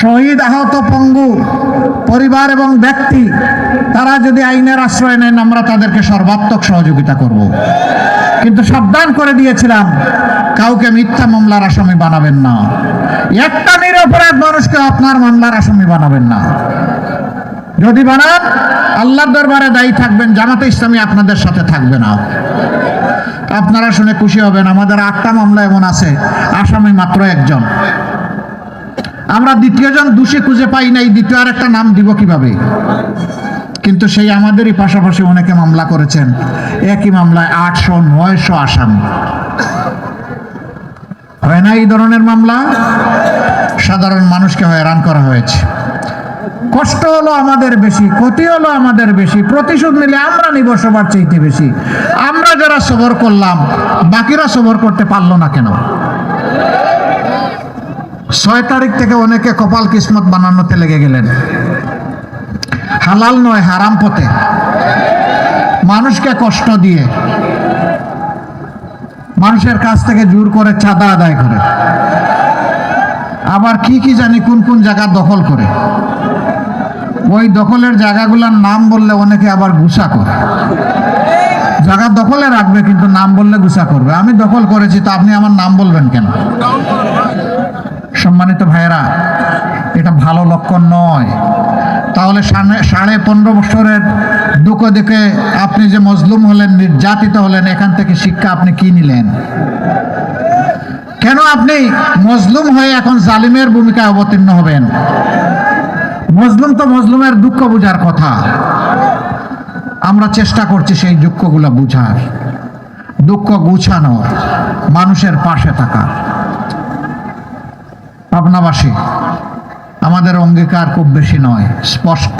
শহীদ, আহত, পঙ্গু পরিবার এবং ব্যক্তি তারা যদি আইনের আশ্রয় নেন, আমরা তাদেরকে সর্বাত্মক সহযোগিতা করব। কিন্তু সাবধান করে দিয়েছিলাম, কাউকে মিথ্যা মামলার আসামি বানাবেন না। একটা নিরপরাধ মানুষকে আপনার মামলার আসামি বানাবেন না। যদি বানান, আল্লাহর দরবারে দায়ী থাকবেন, জামাতে ইসলামী আপনাদের সাথে থাকবে না। আপনারা শুনে খুশি হবেন, আমাদের 8টা মামলা এমন আছে আসামি মাত্র একজন। আমরা দ্বিতীয়জন দোষী খুঁজে পাই নাই, দ্বিতীয় আর একটা নাম দিব কিভাবে? কিন্তু সেই আমাদেরই পাশাপাশি অনেকে মামলা করেছেন, একই মামলায় 800-900 আসামি। হয় না এই ধরনের মামলা? সাধারণ মানুষকে হয়রান করা হয়েছে। কষ্ট হলো আমাদের বেশি, ক্ষতি হলো আমাদের বেশি, প্রতিশোধ নিলে আমরা নিব সবার চাইতে বেশি। আমরা যারা সবর করলাম, বাকিরা সবর করতে পারলো না কেন? 6 তারিখ থেকে অনেকে কপাল কিসমত বানানোতে লেগে গেলেন, হালাল নয় হারাম পথে, মানুষকে কষ্ট দিয়ে, মানুষের কাছ থেকে জোর করে চাঁদা আদায় করে, আবার কি কি জানি কোন কোন জায়গা দখল করে। ওই দখলের জায়গাগুলোর নাম বললে অনেকে আবার গুসা করে। জায়গা দখলে রাখবে কিন্তু নাম বললে গুসা করবে। আমি দখল করেছি তো আপনি আমার নাম বলবেন কেন? সম্মানিত ভাইয়েরা, এটা ভালো লক্ষণ নয়। তাহলে 15.5 বছরের দুঃখ দেখে আপনি যে মজলুম হলেন, নির্যাতিত হলেন, এখান থেকে শিক্ষা আপনি কি নিলেন? কেন আপনি মজলুম হয়ে এখন জালিমের ভূমিকায় অবতীর্ণ হবেন? মজলুম তো মজলুমের দুঃখ বুঝার কথা। আমরা চেষ্টা করছি সেই দুঃখগুলো বুঝার, দুঃখ গুছানোর, মানুষের পাশে থাকার। পাবনাবাসী, আমাদের অঙ্গীকার খুব বেশি নয়, স্পষ্ট।